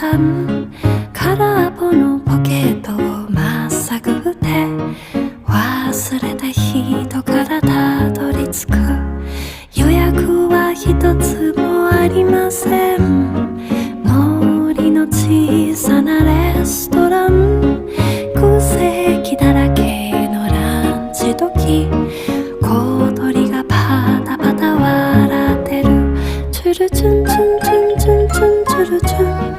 さん空っぽのポケットをまっさぐって忘れた人からたどり着く。予約は一つもありません。森の小さなレストラン、空席だらけのランチ時、小鳥がパタパタ笑ってる。チュルチュンチュンチュンチュンチュンチュルチュン。